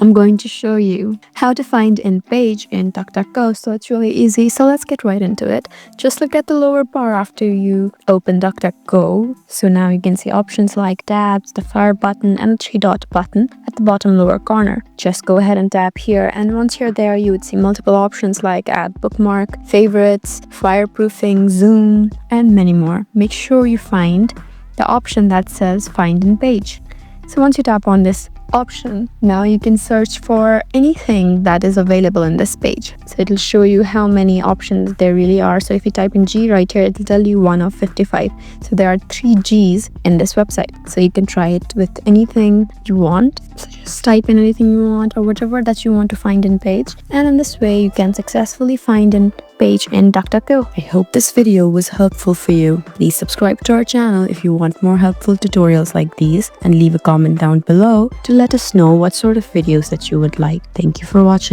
I'm going to show you how to find in page in DuckDuckGo. So it's really easy. So let's get right into it. Just look at the lower bar after you open DuckDuckGo. So now you can see options like tabs, the fire button, and the three-dot button at the bottom lower corner. Just go ahead and tap here, and once you're there, you would see multiple options like add bookmark, favorites, fireproofing, zoom, and many more. Make sure you find the option that says find in page. So once you tap on this option, now you can search for anything that is available in this page. So it'll show you how many options there really are. So if you type in G right here, it'll tell you 1 of 55. So there are 3 G's in this website. So you can try it with anything you want. So just type in anything you want or whatever that you want to find in page. And in this way, you can successfully find in page in DuckDuckGo. I hope this video was helpful for you. Please subscribe to our channel if you want more helpful tutorials like these, and leave a comment down below to let us know what sort of videos that you would like. Thank you for watching.